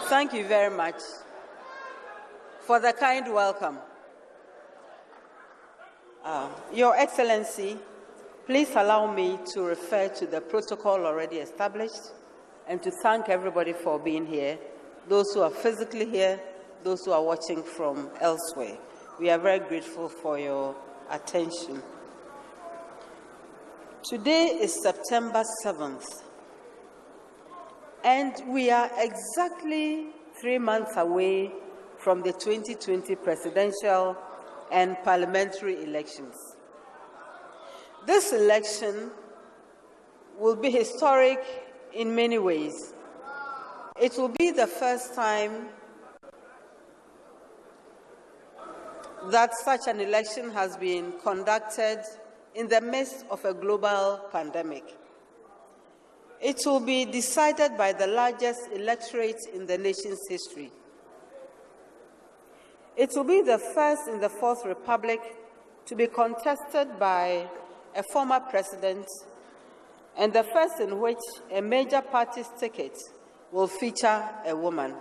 Thank you very much for the kind welcome. Your Excellency, please allow me to refer to the protocol already established and to thank everybody for being here, those who are physically here, those who are watching from elsewhere. We are very grateful for your attention. Today is September 7th, and we are exactly 3 months away from the 2020 presidential and parliamentary elections. This election will be historic in many ways. It will be the first time that such an election has been conducted in the midst of a global pandemic. It will be decided by the largest electorate in the nation's history. It will be the first in the Fourth Republic to be contested by a former president, and the first in which a major party's ticket will feature a woman.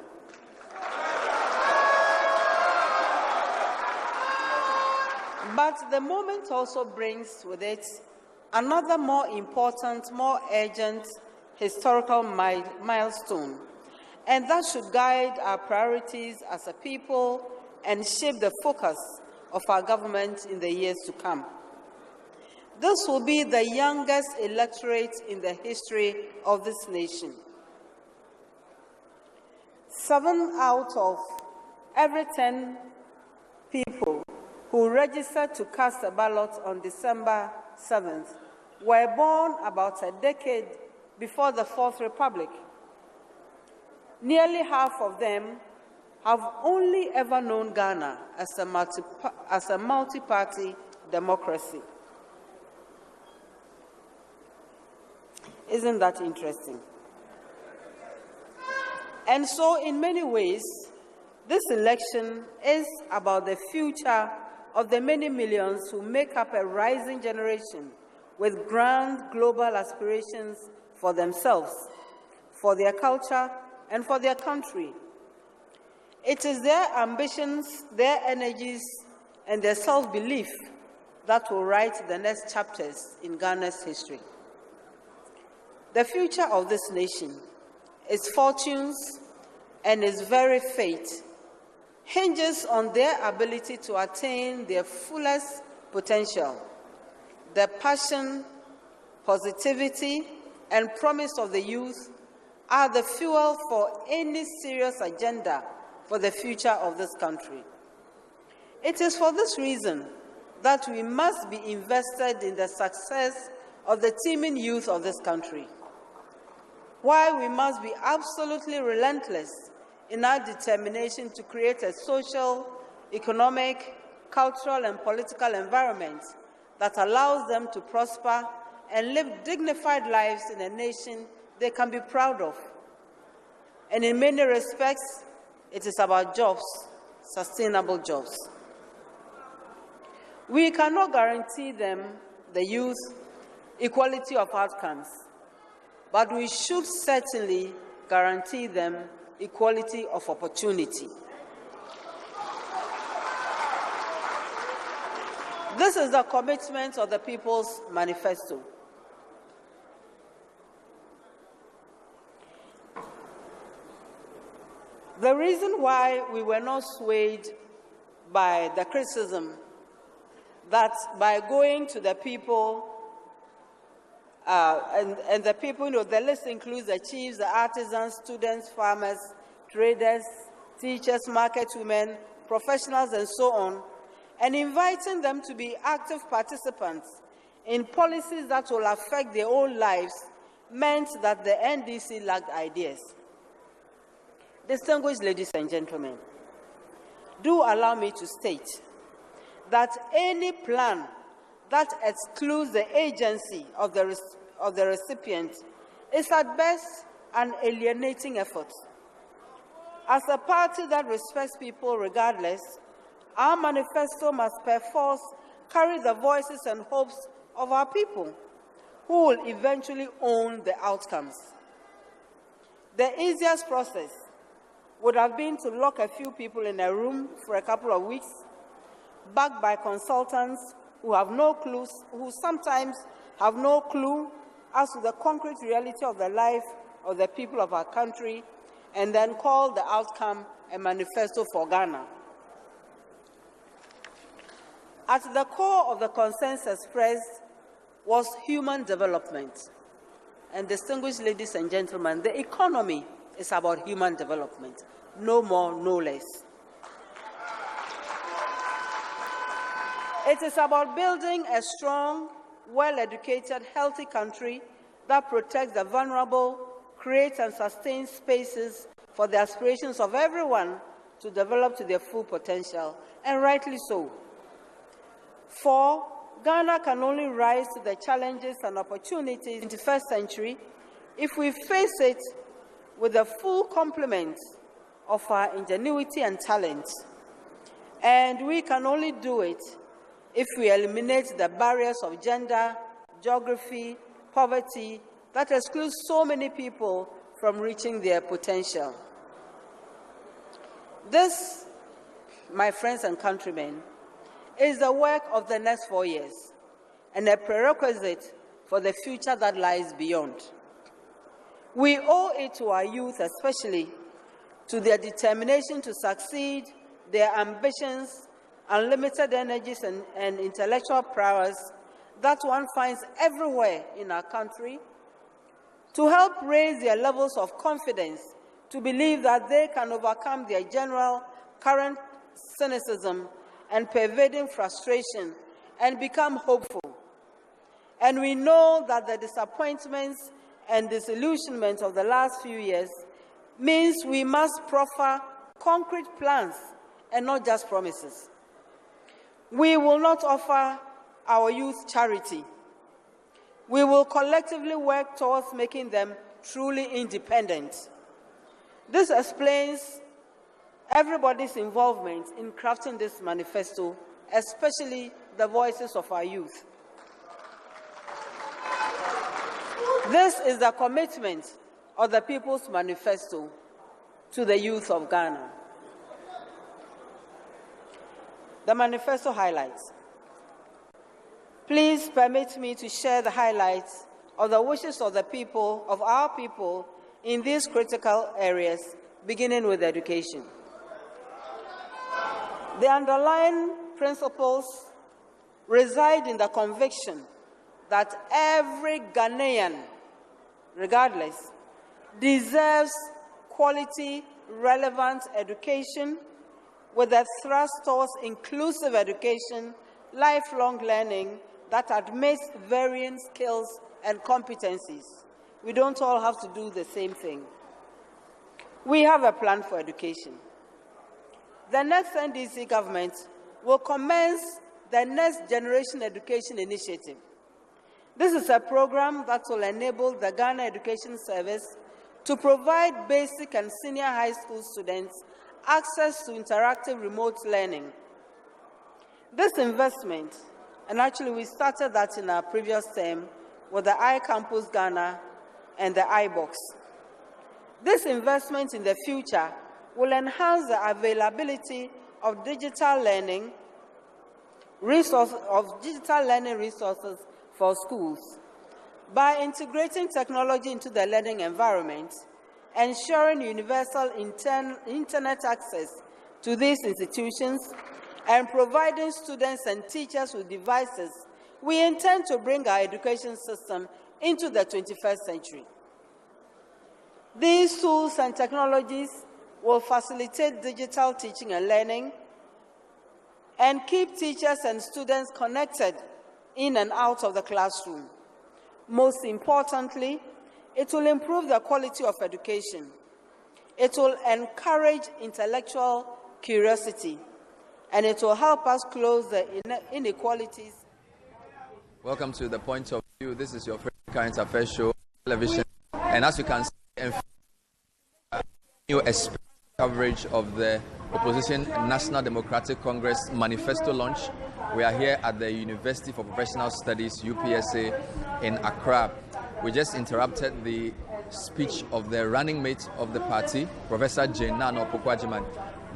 But the moment also brings with it another more important, more urgent historical milestone, and that should guide our priorities as a people and shape the focus of our government in the years to come. This will be the youngest electorate in the history of this nation. 7 out of every 10 people who registered to cast a ballot on December 7th were born about a decade before the Fourth Republic. Nearly half of them have only ever known Ghana as a multi-party democracy. Isn't that interesting? And so, in many ways, this election is about the future of the many millions who make up a rising generation with grand global aspirations for themselves, for their culture, and for their country. It is their ambitions, their energies, and their self-belief that will write the next chapters in Ghana's history. The future of this nation, its fortunes, and its very fate hinges on their ability to attain their fullest potential. The passion, positivity, and promise of the youth are the fuel for any serious agenda for the future of this country. It is for this reason that we must be invested in the success of the teeming youth of this country, while we must be absolutely relentless in our determination to create a social, economic, cultural, and political environment that allows them to prosper and live dignified lives in a nation they can be proud of. And in many respects, it is about jobs, sustainable jobs. We cannot guarantee them, the youth, equality of outcomes, but we should certainly guarantee them equality of opportunity. This is the commitment of the People's Manifesto. The reason why we were not swayed by the criticism that by going to the people, and the people, the list includes the chiefs, the artisans, students, farmers, traders, teachers, market women, professionals, and so on, and inviting them to be active participants in policies that will affect their own lives meant that the NDC lacked ideas. Distinguished ladies and gentlemen, do allow me to state that any plan that excludes the agency of the recipient is at best an alienating effort. As a party that respects people regardless, our manifesto must perforce carry the voices and hopes of our people, who will eventually own the outcomes. The easiest process would have been to lock a few people in a room for a couple of weeks, backed by consultants who have no clues, who sometimes have no clue as to the concrete reality of the life of the people of our country, and then call the outcome a manifesto for Ghana. At the core of the consensus expressed was human development. And distinguished ladies and gentlemen, the economy is about human development, no more, no less. It is about building a strong, well-educated, healthy country that protects the vulnerable, creates and sustains spaces for the aspirations of everyone to develop to their full potential, and rightly so. For Ghana can only rise to the challenges and opportunities in the 21st century if we face it with the full complement of our ingenuity and talent. And we can only do it if we eliminate the barriers of gender, geography, poverty that exclude so many people from reaching their potential. This, my friends and countrymen, is the work of the next 4 years and a prerequisite for the future that lies beyond. We owe it to our youth, especially to their determination to succeed, their ambitions, unlimited energies, and intellectual prowess that one finds everywhere in our country, to help raise their levels of confidence to believe that they can overcome their general current cynicism and pervading frustration and become hopeful. And we know that the disappointments and disillusionment of the last few years means we must proffer concrete plans and not just promises. We will not offer our youth charity. We will collectively work towards making them truly independent. This explains everybody's involvement in crafting this manifesto, especially the voices of our youth. This is the commitment of the People's Manifesto to the youth of Ghana. The manifesto highlights. Please permit me to share the highlights of the wishes of the people, of our people, in these critical areas, beginning with education. The underlying principles reside in the conviction that every Ghanaian, regardless, deserves quality, relevant education with a thrust towards inclusive education, lifelong learning that admits varying skills and competencies. We don't all have to do the same thing. We have a plan for education. The next NDC government will commence the Next Generation Education Initiative. This is a program that will enable the Ghana Education Service to provide basic and senior high school students access to interactive remote learning. This investment, and actually we started that in our previous term with the iCampus Ghana and the iBox. This investment in the future will enhance the availability of digital learning resources for schools by integrating technology into the learning environment, ensuring universal internet access to these institutions, and providing students and teachers with devices. We intend to bring our education system into the 21st century. These tools and technologies will facilitate digital teaching and learning and keep teachers and students connected in and out of the classroom. Most importantly, it will improve the quality of education. It will encourage intellectual curiosity, and it will help us close the inequalities. Welcome to The Point of View. This is your current affairs show, television, and as you can see, new coverage of the Opposition National Democratic Congress Manifesto launch. We are here at the University for Professional Studies, UPSA, in Accra. We just interrupted the speech of the running mate of the party, Professor Jane Naana Opoku-Agyemang.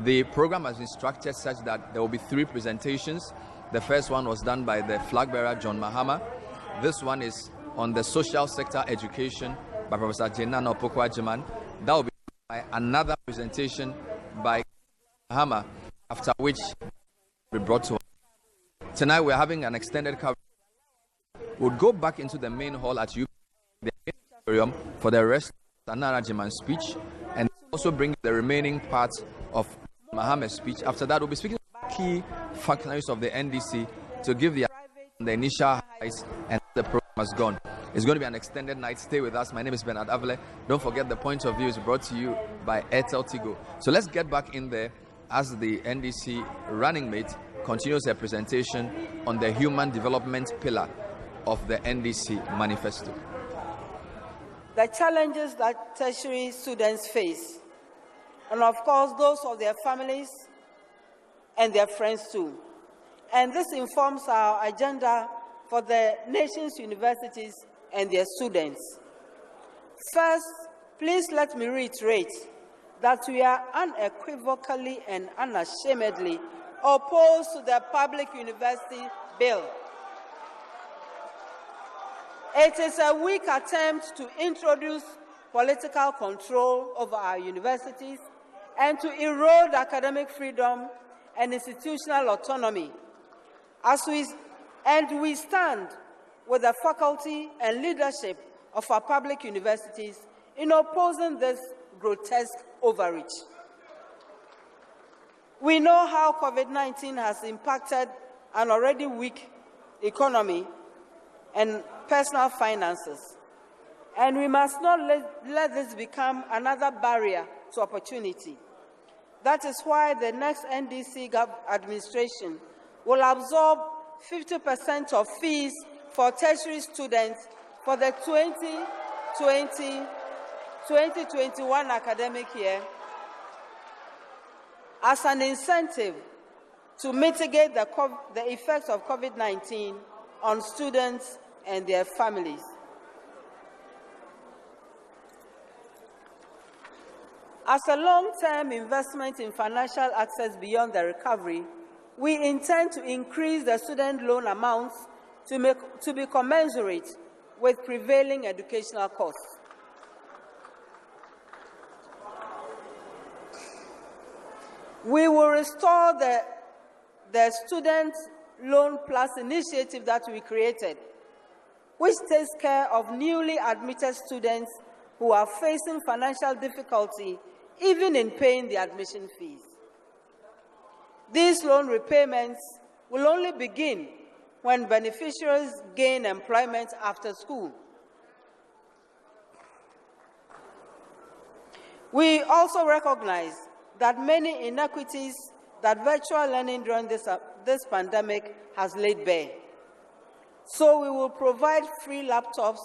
The program has been structured such that there will be 3 presentations. The first one was done by the flag bearer, John Mahama. This one is on the social sector education by Professor Jane Naana Opoku-Agyemang. That will be by another presentation by Mahama, after which we brought to us. Tonight we're having an extended coverage. We'll go back into the main hall at the auditorium for the rest of Naana Agyemang's speech, and also bring the remaining parts of Mahama's speech. After that, we'll be speaking to key functionaries of the NDC to give the initial highs and the program has gone. It's going to be an extended night. Stay with us. My name is Bernard Avile. Don't forget the point of view is brought to you by Airtel Tigo. So let's get back in there as the NDC running mate continues her presentation on the human development pillar of the NDC Manifesto. The challenges that tertiary students face, and of course those of their families and their friends too. And this informs our agenda for the nation's universities and their students. First, please let me reiterate that we are unequivocally and unashamedly opposed to the Public University Bill. It is a weak attempt to introduce political control over our universities and to erode academic freedom and institutional autonomy. We stand with the faculty and leadership of our public universities in opposing this grotesque overreach. We know how COVID-19 has impacted an already weak economy and personal finances, and we must not let this become another barrier to opportunity. That is why the next NDC administration will absorb 50% of fees for tertiary students for the 2020-2021 academic year as an incentive to mitigate the effects of COVID-19 on students and their families. As a long-term investment in financial access beyond the recovery, we intend to increase the student loan amounts to be commensurate with prevailing educational costs. We will restore the Student Loan Plus initiative that we created, which takes care of newly admitted students who are facing financial difficulty even in paying the admission fees. These loan repayments will only begin when beneficiaries gain employment after school. We also recognize that many inequities that virtual learning during this pandemic has laid bare. So we will provide free laptops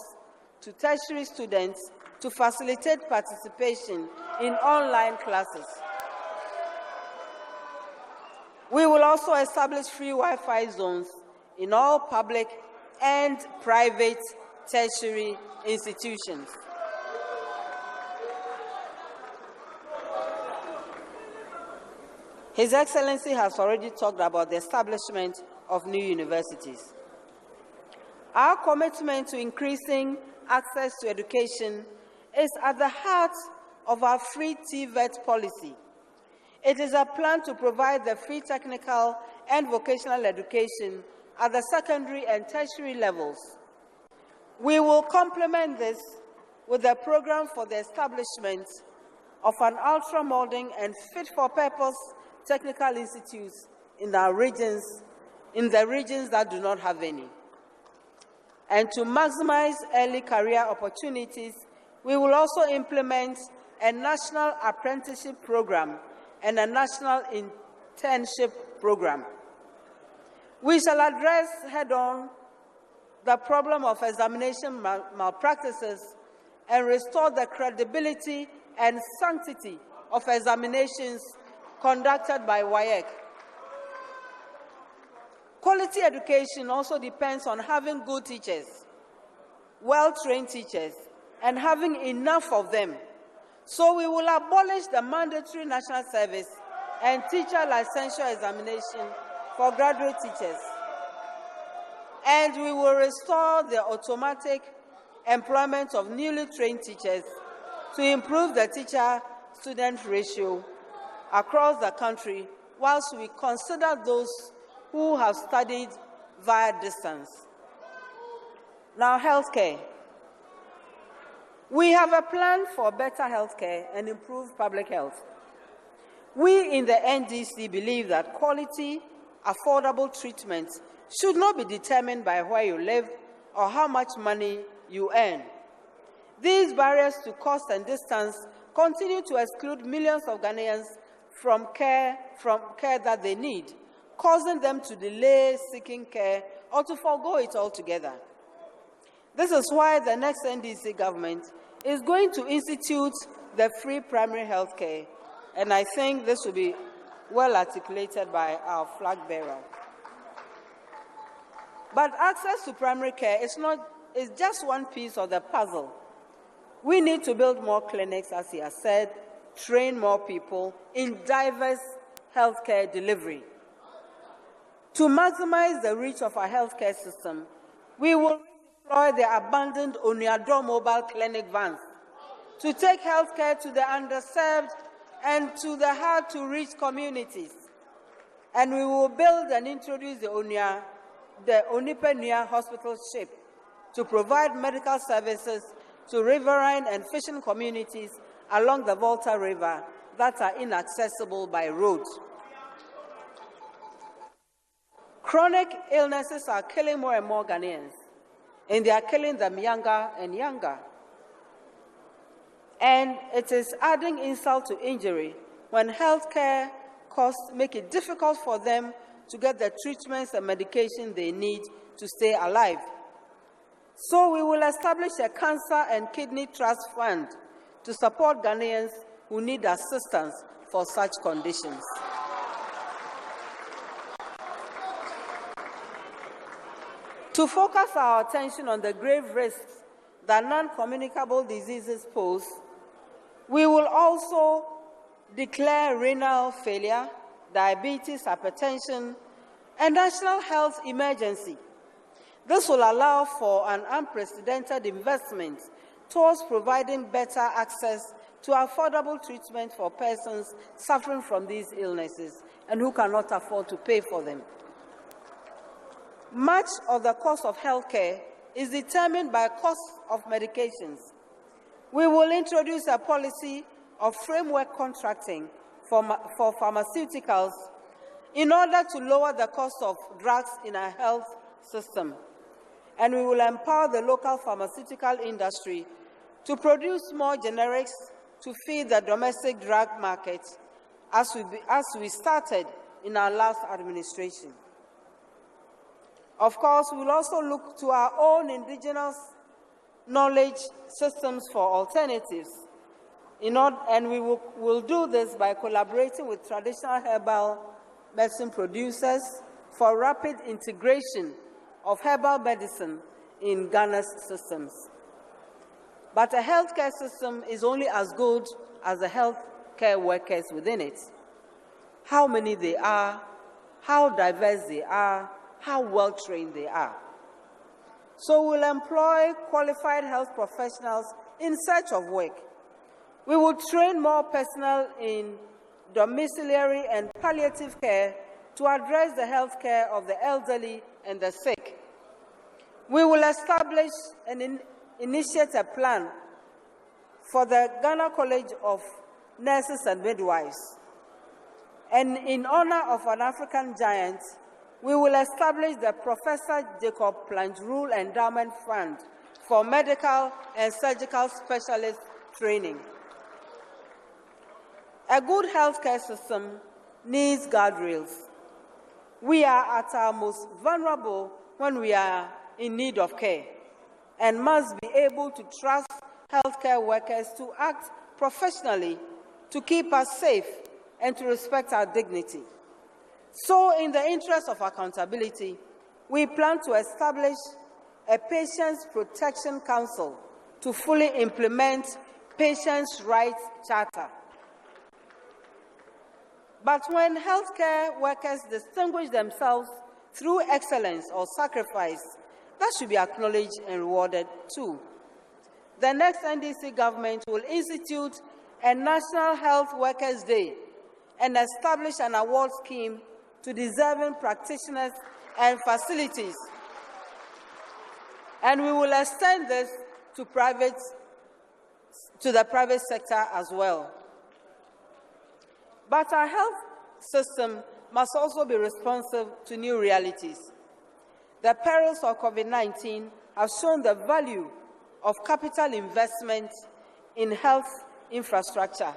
to tertiary students to facilitate participation in online classes. We will also establish free Wi-Fi zones in all public and private tertiary institutions. His Excellency has already talked about the establishment of new universities. Our commitment to increasing access to education is at the heart of our free TVET policy. It is a plan to provide the free technical and vocational education at the secondary and tertiary levels. We will complement this with a program for the establishment of an ultra-modern and fit-for-purpose technical institutes in the regions that do not have any. And to maximize early career opportunities, we will also implement a national apprenticeship program and a national internship program. We shall address head-on the problem of examination malpractices and restore the credibility and sanctity of examinations conducted by WAEC. Quality education also depends on having good teachers, well-trained teachers, and having enough of them. So we will abolish the mandatory national service and teacher licensure examination for graduate teachers. And we will restore the automatic employment of newly trained teachers to improve the teacher-student ratio across the country, whilst we consider those who have studied via distance. Now, healthcare. We have a plan for better healthcare and improved public health. We in the NDC believe that quality, affordable treatment should not be determined by where you live or how much money you earn. These barriers to cost and distance continue to exclude millions of Ghanaians from care that they need, causing them to delay seeking care or to forego it altogether. This is why the next NDC government is going to institute the free primary health care, and I think this will be well articulated by our flag bearer. But access to primary care is just one piece of the puzzle. We need to build more clinics, as he has said, train more people in diverse healthcare delivery. To maximize the reach of our healthcare system, we will deploy the abandoned Oniado mobile clinic vans to take healthcare to the underserved and to the hard-to-reach communities. And we will build and introduce the Onipenia hospital ship to provide medical services to riverine and fishing communities along the Volta River that are inaccessible by road. Chronic illnesses are killing more and more Ghanaians, and they are killing them younger and younger. And it is adding insult to injury when healthcare costs make it difficult for them to get the treatments and medication they need to stay alive. So we will establish a cancer and kidney trust fund to support Ghanaians who need assistance for such conditions. To focus our attention on the grave risks that non-communicable diseases pose, we will also declare renal failure, diabetes, hypertension, a national health emergency. This will allow for an unprecedented investment towards providing better access to affordable treatment for persons suffering from these illnesses and who cannot afford to pay for them. Much of the cost of healthcare is determined by cost of medications. We will introduce a policy of framework contracting for pharmaceuticals in order to lower the cost of drugs in our health system. And we will empower the local pharmaceutical industry to produce more generics to feed the domestic drug market, as we started in our last administration. Of course, we will also look to our own indigenous knowledge systems for alternatives, and we will do this by collaborating with traditional herbal medicine producers for rapid integration of herbal medicine in Ghana's systems. But a healthcare system is only as good as the healthcare workers within it. How many they are, how diverse they are, how well-trained they are. So we'll employ qualified health professionals in search of work. We will train more personnel in domiciliary and palliative care to address the health care of the elderly and the sick. We will establish and initiate a plan for the Ghana College of Nurses and Midwives. And in honor of an African giant, we will establish the Professor Jacob Plangerul Endowment Fund for medical and surgical specialist training. A good healthcare system needs guardrails. We are at our most vulnerable when we are in need of care and must be able to trust healthcare workers to act professionally, to keep us safe, and to respect our dignity. So, in the interest of accountability, we plan to establish a Patients Protection Council to fully implement Patients' Rights Charter. But when healthcare workers distinguish themselves through excellence or sacrifice, that should be acknowledged and rewarded too. The next NDC government will institute a National Health Workers' Day and establish an award scheme to deserving practitioners and facilities. And we will extend this to the private sector as well. But our health system must also be responsive to new realities. The perils of COVID-19 have shown the value of capital investment in health infrastructure,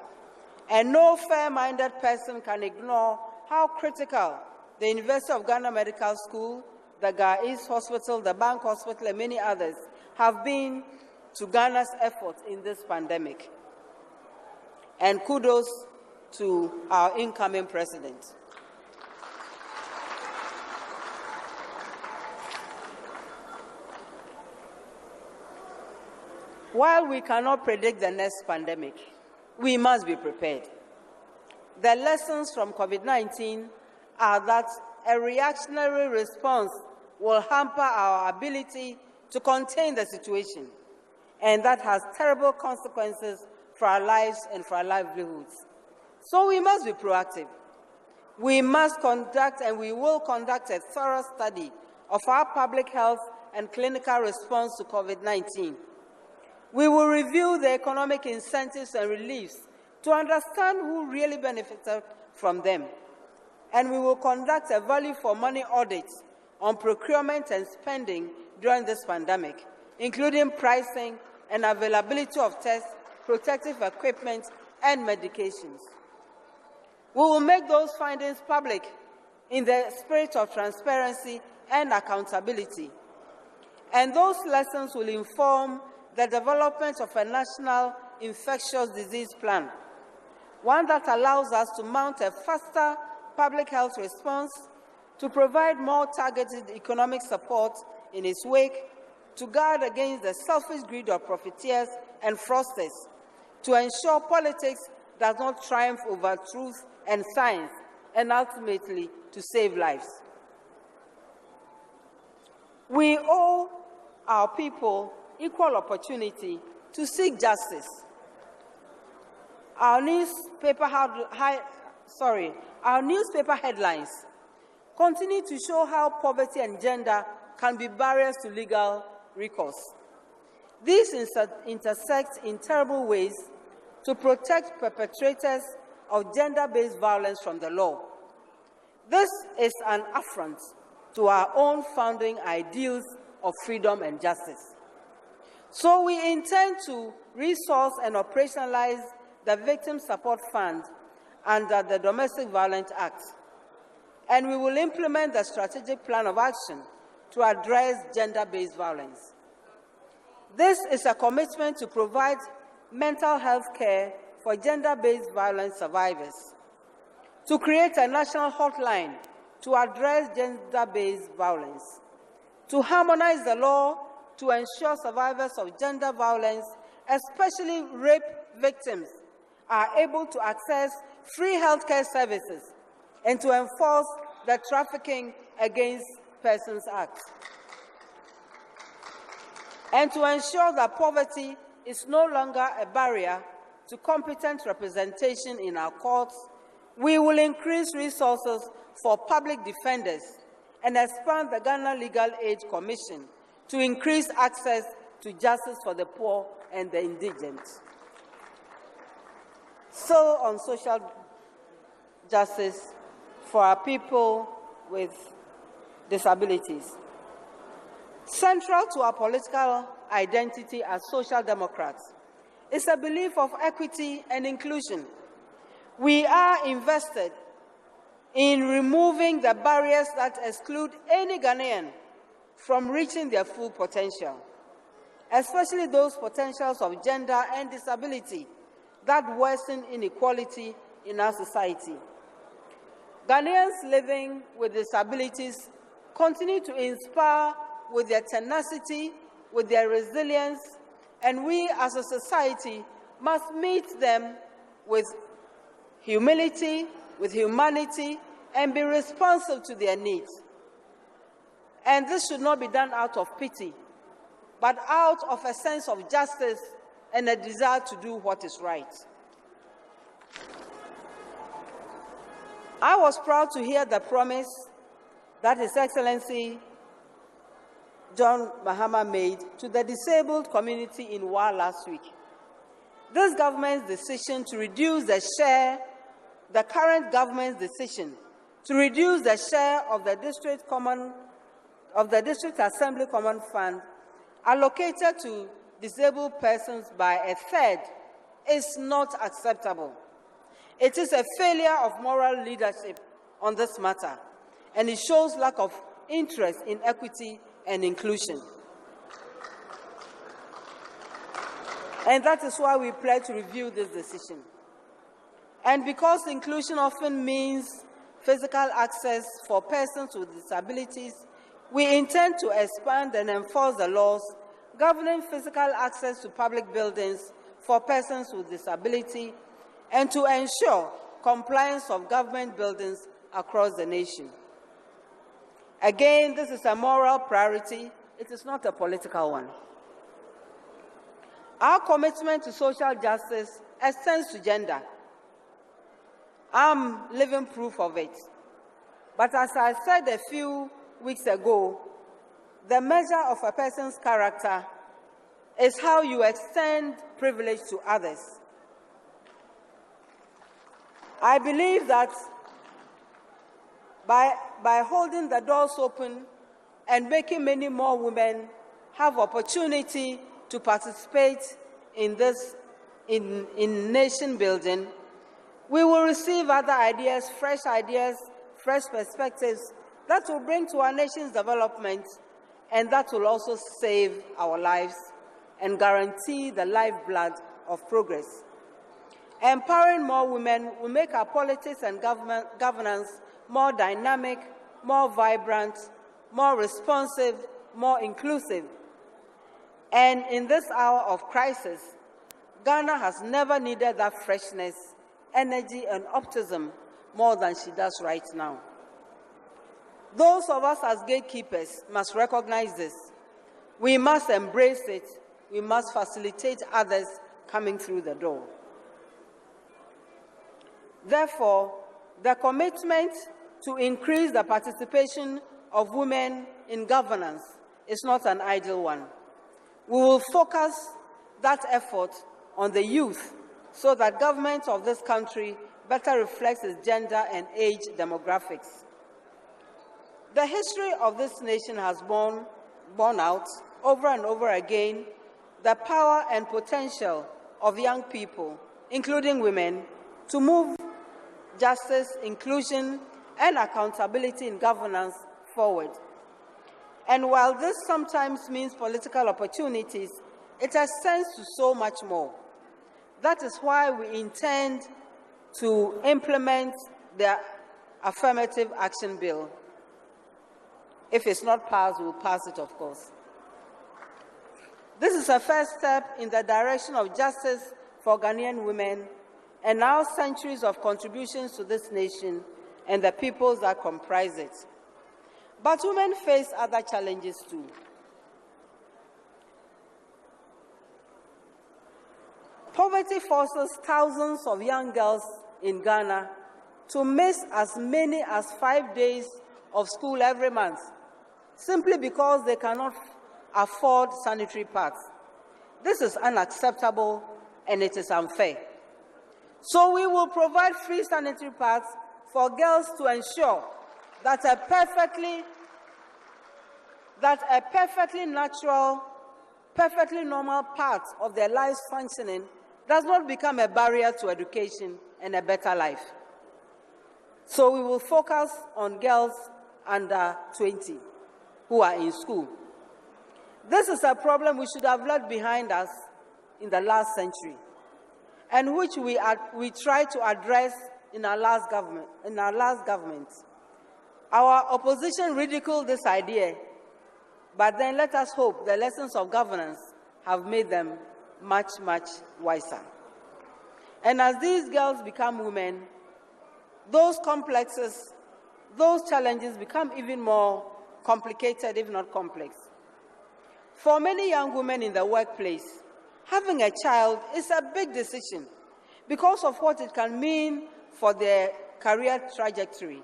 and no fair-minded person can ignore how critical the University of Ghana Medical School, the Ga East Hospital, the Bank Hospital, and many others have been to Ghana's efforts in this pandemic. And kudos to our incoming president. While we cannot predict the next pandemic, we must be prepared. The lessons from COVID-19 are that a reactionary response will hamper our ability to contain the situation, and that has terrible consequences for our lives and for our livelihoods. So we must be proactive. We must conduct, and we will conduct, a thorough study of our public health and clinical response to COVID-19. We will review the economic incentives and reliefs to understand who really benefited from them. And we will conduct a value-for-money audit on procurement and spending during this pandemic, including pricing and availability of tests, protective equipment, and medications. We will make those findings public in the spirit of transparency and accountability. And those lessons will inform the development of a national infectious disease plan, one that allows us to mount a faster public health response, to provide more targeted economic support in its wake, to guard against the selfish greed of profiteers and fraudsters, to ensure politics does not triumph over truth and science, and ultimately to save lives. We owe our people equal opportunity to seek justice. Our newspaper headlines continue to show how poverty and gender can be barriers to legal recourse. These intersect in terrible ways to protect perpetrators of gender-based violence from the law. This is an affront to our own founding ideals of freedom and justice. So we intend to resource and operationalize the Victim Support Fund under the Domestic Violence Act, and we will implement the strategic plan of action to address gender-based violence. This is a commitment to provide mental health care for gender-based violence survivors, to create a national hotline to address gender-based violence, to harmonize the law to ensure survivors of gender violence, especially rape victims, are able to access free healthcare services, and to enforce the Trafficking Against Persons Act, and to ensure that poverty is no longer a barrier to competent representation in our courts. We will increase resources for public defenders and expand the Ghana Legal Aid Commission to increase access to justice for the poor and the indigent. So, on social justice for our people with disabilities. Central to our political identity as social democrats is a belief of equity and inclusion. We are invested in removing the barriers that exclude any Ghanaian from reaching their full potential, especially those potentials of gender and disability that worsen inequality in our society. Ghanaians living with disabilities continue to inspire with their tenacity, with their resilience, and we as a society must meet them with humility, with humanity, and be responsive to their needs. And this should not be done out of pity, but out of a sense of justice and a desire to do what is right. I was proud to hear the promise that His Excellency John Mahama made to the disabled community in Wa last week. This government's decision to reduce the share, the current government's decision to reduce the share of the District Assembly Common Fund allocated to disabled persons by a third is not acceptable. It is a failure of moral leadership on this matter, and it shows lack of interest in equity and inclusion. And that is why we pledge to review this decision. And because inclusion often means physical access for persons with disabilities, we intend to expand and enforce the laws governing physical access to public buildings for persons with disability and to ensure compliance of government buildings across the nation. Again, this is a moral priority. It is not a political one. Our commitment to social justice extends to gender. I'm living proof of it. But as I said a few weeks ago, the measure of a person's character is how you extend privilege to others. I believe that by holding the doors open and making many more women have opportunity to participate in this, in nation building, we will receive other ideas, fresh perspectives that will bring to our nation's development, and that will also save our lives and guarantee the lifeblood of progress. Empowering more women will make our politics and governance more dynamic, more vibrant, more responsive, more inclusive. And in this hour of crisis, Ghana has never needed that freshness, energy, and optimism more than she does right now. Those of us as gatekeepers must recognize this. We must embrace it. We must facilitate others coming through the door. Therefore, the commitment to increase the participation of women in governance is not an idle one. We will focus that effort on the youth so that government of this country better reflects its gender and age demographics. The history of this nation has borne out over and over again the power and potential of young people, including women, to move justice, inclusion, and accountability in governance forward. And while this sometimes means political opportunities, it extends to so much more. That is why we intend to implement the Affirmative Action Bill. If it's not passed, we'll pass it, of course. This is a first step in the direction of justice for Ghanaian women and our centuries of contributions to this nation and the peoples that comprise it. But women face other challenges too. Poverty forces thousands of young girls in Ghana to miss as many as 5 days of school every month, simply because they cannot afford sanitary pads. This is unacceptable and it is unfair. So we will provide free sanitary pads for girls to ensure that a perfectly natural, perfectly normal part of their lives functioning does not become a barrier to education and a better life. So we will focus on girls under 20 who are in school. This is a problem we should have left behind us in the last century, and which we tried to address in our last government. Our opposition ridiculed this idea, but then let us hope the lessons of governance have made them much, much wiser. And as these girls become women, those complexes, those challenges become even more complicated, if not complex. For many young women in the workplace, having a child is a big decision because of what it can mean for their career trajectory.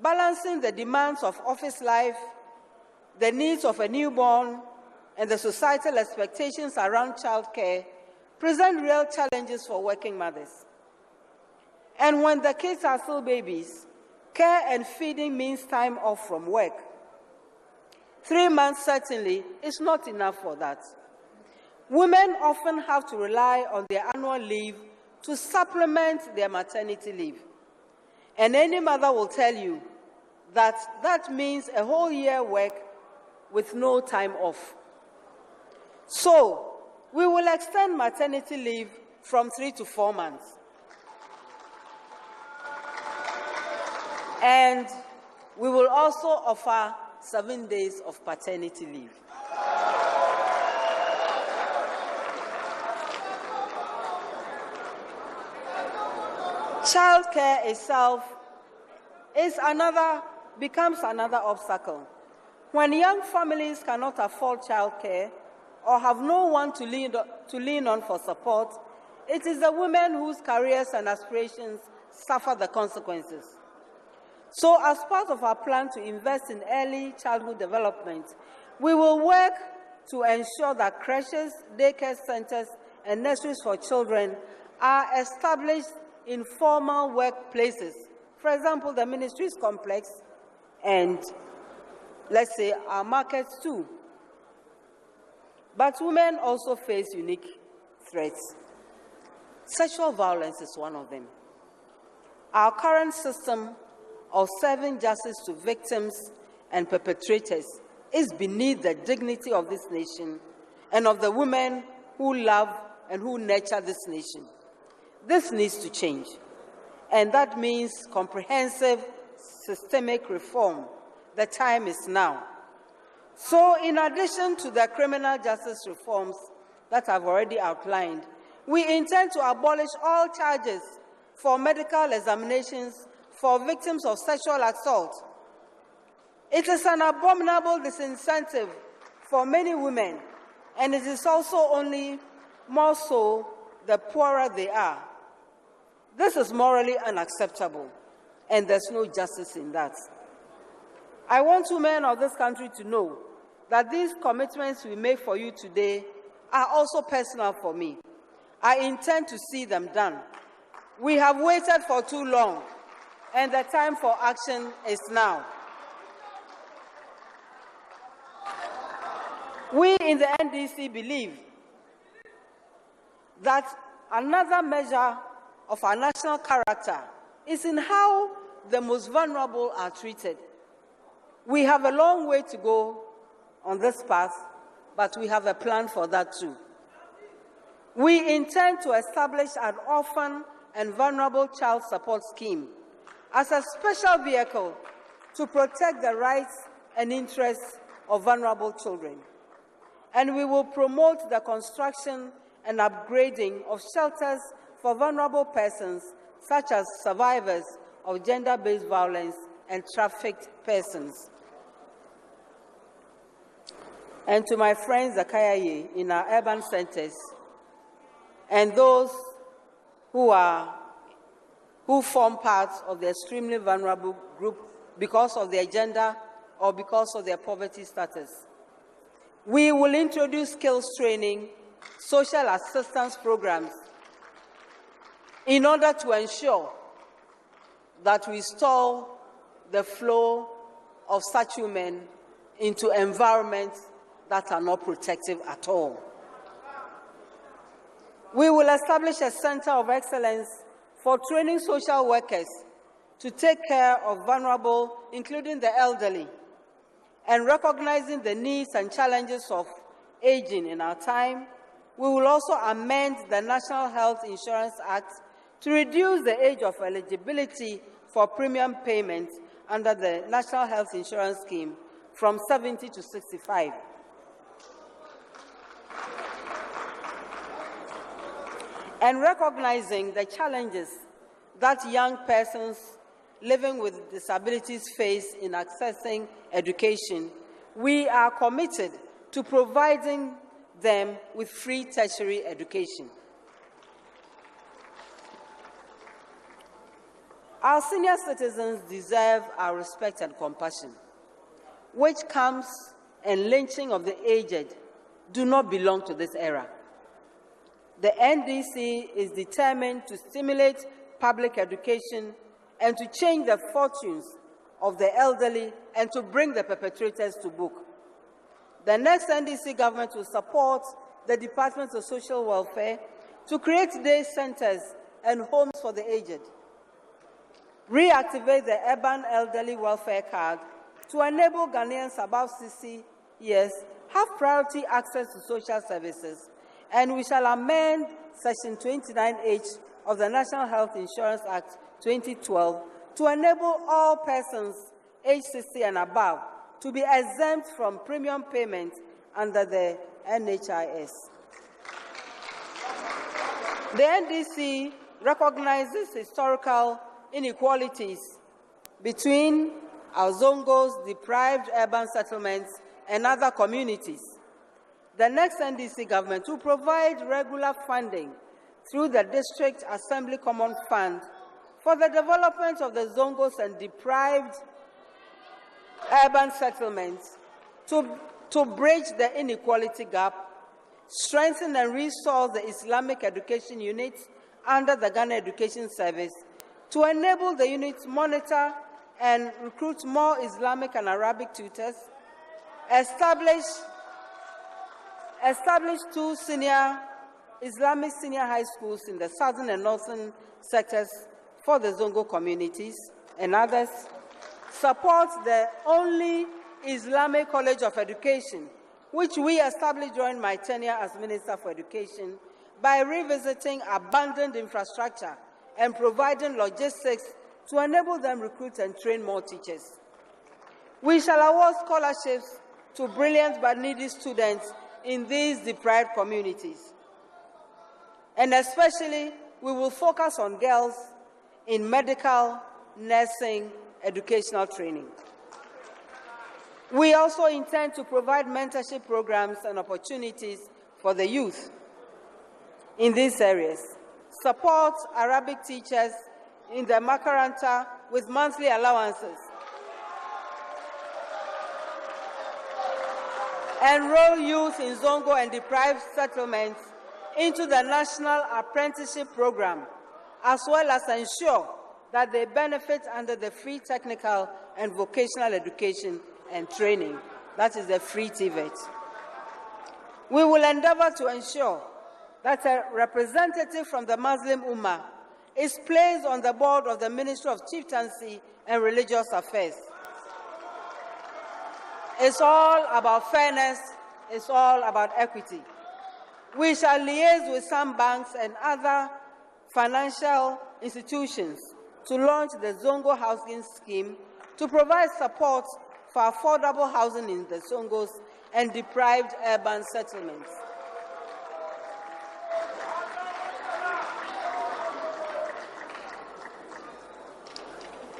Balancing the demands of office life, the needs of a newborn, and the societal expectations around childcare present real challenges for working mothers. And when the kids are still babies, care and feeding means time off from work. 3 months certainly is not enough for that. Women often have to rely on their annual leave to supplement their maternity leave. And any mother will tell you that that means a whole year work with no time off. So, we will extend maternity leave from 3 to 4 months. And we will also offer 7 days of paternity leave. Childcare itself becomes another obstacle. When young families cannot afford childcare or have no one to lean on for support, it is the women whose careers and aspirations suffer the consequences. So, as part of our plan to invest in early childhood development, we will work to ensure that creches, daycare centers, and nurseries for children are established in formal workplaces. For example, the ministries complex and, let's say, our markets too. But women also face unique threats. Sexual violence is one of them. Our current system of serving justice to victims and perpetrators is beneath the dignity of this nation and of the women who love and who nurture this nation. This needs to change, and that means comprehensive systemic reform. The time is now. So, in addition to the criminal justice reforms that I've already outlined, we intend to abolish all charges for medical examinations for victims of sexual assault. It is an abominable disincentive for many women, and it is also only more so the poorer they are. This is morally unacceptable, and there's no justice in that. I want women of this country to know that these commitments we make for you today are also personal for me. I intend to see them done. We have waited for too long, and the time for action is now. We in the NDC believe that another measure of our national character is in how the most vulnerable are treated. We have a long way to go on this path, but we have a plan for that too. We intend to establish an orphan and vulnerable child support scheme as a special vehicle to protect the rights and interests of vulnerable children. And we will promote the construction and upgrading of shelters for vulnerable persons, such as survivors of gender-based violence and trafficked persons. And to my friends Akayaye in our urban centers, and those who form part of the extremely vulnerable group because of their gender or because of their poverty status, we will introduce skills training, social assistance programs, in order to ensure that we stall the flow of such women into environments that are not protective at all. We will establish a center of excellence for training social workers to take care of vulnerable, including the elderly, and recognizing the needs and challenges of aging in our time. We will also amend the National Health Insurance Act to reduce the age of eligibility for premium payments under the National Health Insurance Scheme from 70 to 65. and recognizing the challenges that young persons living with disabilities face in accessing education, we are committed to providing them with free tertiary education. Our senior citizens deserve our respect and compassion, which comes and lynching of the aged do not belong to this era. The NDC is determined to stimulate public education and to change the fortunes of the elderly and to bring the perpetrators to book. The next NDC government will support the Department of Social Welfare to create day centers and homes for the aged, reactivate the urban elderly welfare card to enable Ghanaians above 60 years have priority access to social services, and we shall amend Section 29H of the National Health Insurance Act 2012 to enable all persons aged 60 and above to be exempt from premium payment under the NHIS. The NDC recognizes historical inequalities between our Zongos, deprived urban settlements, and other communities. The next NDC government will provide regular funding through the District Assembly Common Fund for the development of the Zongos and deprived urban settlements to bridge the inequality gap, strengthen and resource the Islamic education unit under the Ghana Education Service, to enable the unit to monitor and recruit more Islamic and Arabic tutors, establish 2 Islamic senior high schools in the southern and northern sectors for the Zongo communities and others, support the only Islamic College of Education, which we established during my tenure as Minister for Education, by revisiting abandoned infrastructure and providing logistics to enable them recruit and train more teachers. We shall award scholarships to brilliant but needy students in these deprived communities. And especially, we will focus on girls in medical, nursing, educational training. We also intend to provide mentorship programs and opportunities for the youth in these areas, support Arabic teachers in the Makaranta with monthly allowances, enroll youth in Zongo and deprived settlements into the National Apprenticeship Program, as well as ensure that they benefit under the free technical and vocational education and training, that is the free TVET. We will endeavor to ensure that a representative from the Muslim Ummah is placed on the board of the Ministry of Chieftaincy and Religious Affairs. It's all about fairness, it's all about equity. We shall liaise with some banks and other financial institutions to launch the Zongo Housing Scheme to provide support for affordable housing in the Zongos and deprived urban settlements.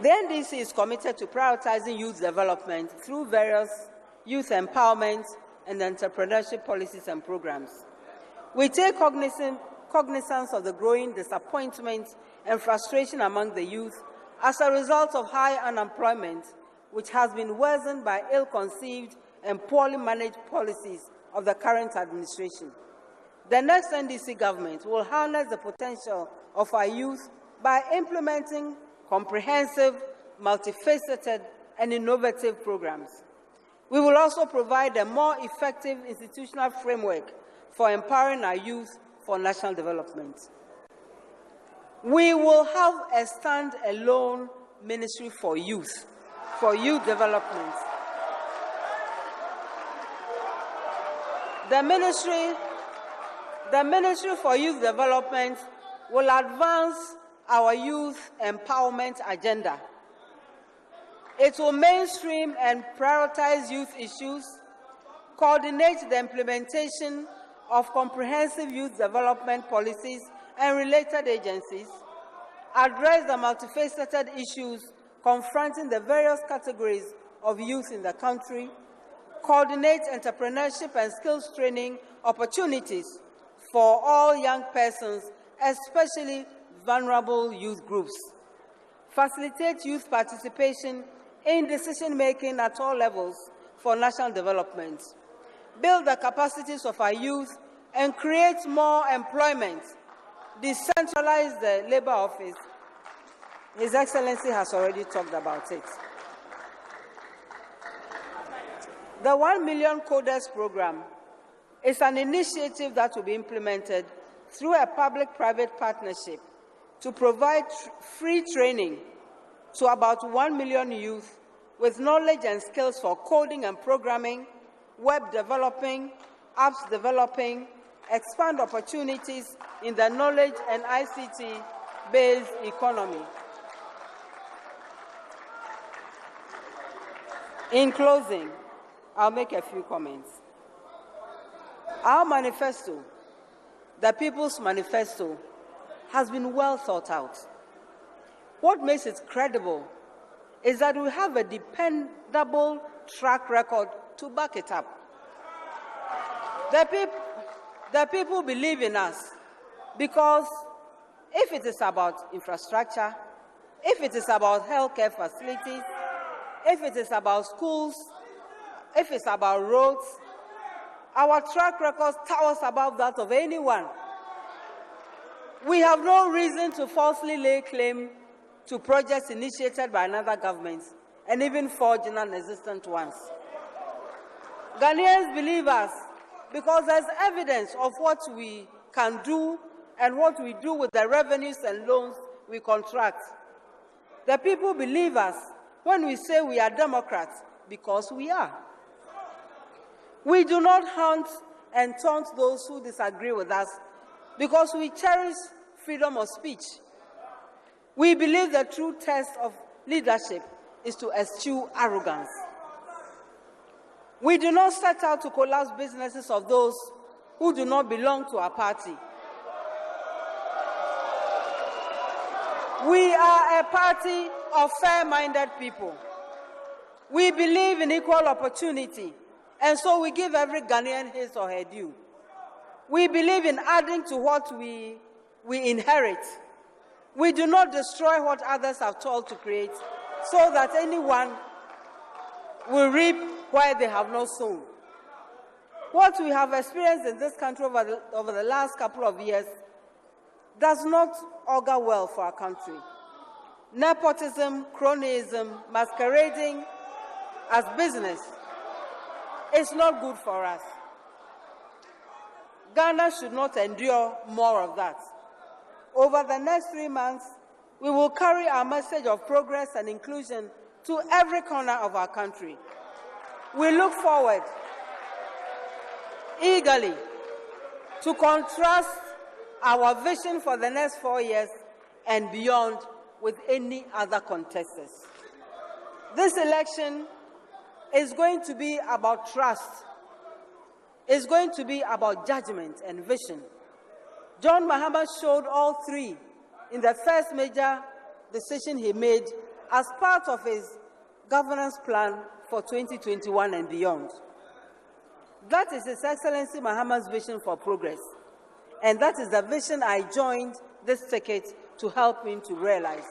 The NDC is committed to prioritizing youth development through various youth empowerment and entrepreneurship policies and programs. We take cognizance of the growing disappointment and frustration among the youth as a result of high unemployment, which has been worsened by ill-conceived and poorly managed policies of the current administration. The next NDC government will harness the potential of our youth by implementing comprehensive, multifaceted, and innovative programs. We will also provide a more effective institutional framework for empowering our youth for national development. We will have a stand-alone ministry for youth development. The Ministry for Youth Development will advance our youth empowerment agenda. It will mainstream and prioritize youth issues, coordinate the implementation of comprehensive youth development policies and related agencies, address the multifaceted issues confronting the various categories of youth in the country, coordinate entrepreneurship and skills training opportunities for all young persons, especially vulnerable youth groups, facilitate youth participation in decision-making at all levels for national development, build the capacities of our youth, and create more employment, decentralize the labor office. His Excellency has already talked about it. The 1 Million Coders program is an initiative that will be implemented through a public-private partnership to provide free training to about 1 million youth with knowledge and skills for coding and programming, web developing, apps developing, expand opportunities in the knowledge and ICT-based economy. In closing, I'll make a few comments. Our manifesto, the People's Manifesto, has been well thought out. What makes it credible is that we have a dependable track record to back it up. The people believe in us because if it is about infrastructure, if it is about healthcare facilities, if it is about schools, if it's about roads, our track record towers above that of anyone. We have no reason to falsely lay claim to projects initiated by another government and even forge non-existent ones. Ghanaians believe us because there's evidence of what we can do and what we do with the revenues and loans we contract. The people believe us when we say we are Democrats because we are. We do not hunt and taunt those who disagree with us because we cherish freedom of speech. We believe the true test of leadership is to eschew arrogance. We do not set out to collapse businesses of those who do not belong to our party. We are a party of fair-minded people. We believe in equal opportunity, and so we give every Ghanaian his or her due. We believe in adding to what we inherit. We do not destroy what others have toiled to create so that anyone will reap where they have not sown. What we have experienced in this country over the last couple of years does not augur well for our country. Nepotism, cronyism, masquerading as business is not good for us. Ghana should not endure more of that. Over the next 3 months, we will carry our message of progress and inclusion to every corner of our country. We look forward eagerly to contrast our vision for the next 4 years and beyond with any other contestants. This election is going to be about trust. It's going to be about judgment and vision. John Mahama showed all three in the first major decision he made as part of his governance plan for 2021 and beyond. That is His Excellency Mahama's vision for progress, and that is the vision I joined this ticket to help him to realize.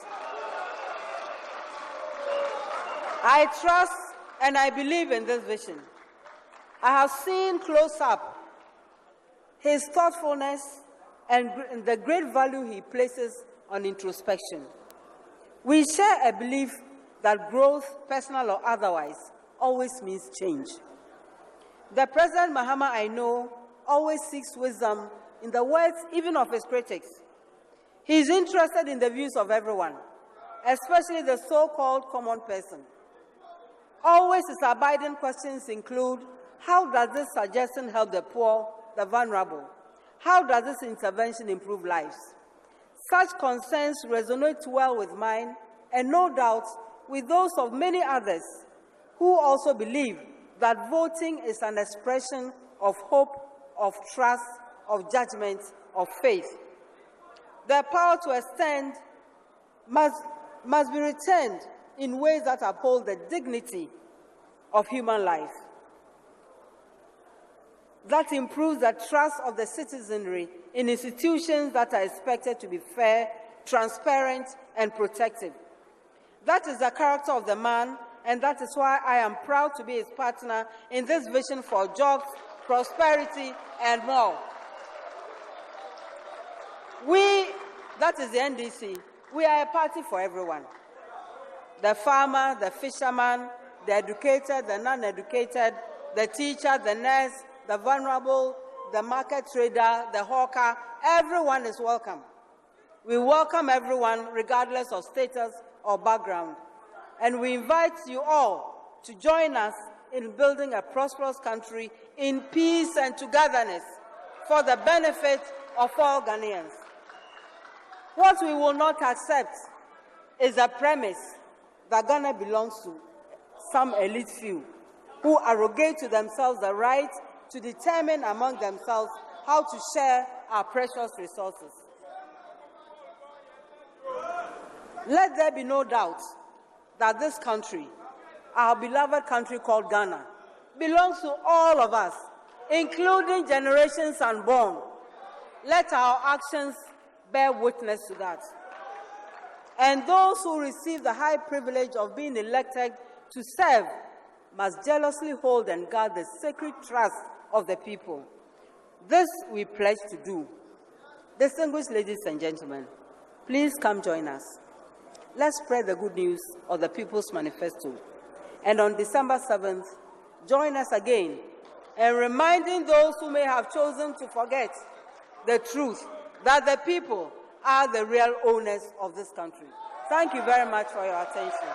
I trust and I believe in this vision. I have seen close up his thoughtfulness and the great value he places on introspection. We share a belief that growth, personal or otherwise, always means change. The President Mahama I know always seeks wisdom in the words even of his critics. He is interested in the views of everyone, especially the so-called common person. Always his abiding questions include, how does this suggestion help the poor, the vulnerable? How does this intervention improve lives? Such concerns resonate well with mine, and no doubt with those of many others who also believe that voting is an expression of hope, of trust, of judgment, of faith. the power to extend must be retained in ways that uphold the dignity of human life, that improves the trust of the citizenry in institutions that are expected to be fair, transparent, and protective. That is the character of the man, and that is why I am proud to be his partner in this vision for jobs, prosperity, and more. That is the NDC, we are a party for everyone. The farmer, the fisherman, the educated, the non-educated, the teacher, the nurse, the vulnerable, the market trader, the hawker, everyone is welcome. We welcome everyone regardless of status or background. And we invite you all to join us in building a prosperous country in peace and togetherness for the benefit of all Ghanaians. What we will not accept is a premise that Ghana belongs to some elite few who arrogate to themselves the right to determine among themselves how to share our precious resources. Let there be no doubt that this country, our beloved country called Ghana, belongs to all of us, including generations unborn. Let our actions bear witness to that. And those who receive the high privilege of being elected to serve must jealously hold and guard the sacred trust of the people. This we pledge to do. Distinguished ladies and gentlemen, please come join us. Let's spread the good news of the People's Manifesto. And on December 7th, join us again in reminding those who may have chosen to forget the truth that the people are the real owners of this country. Thank you very much for your attention.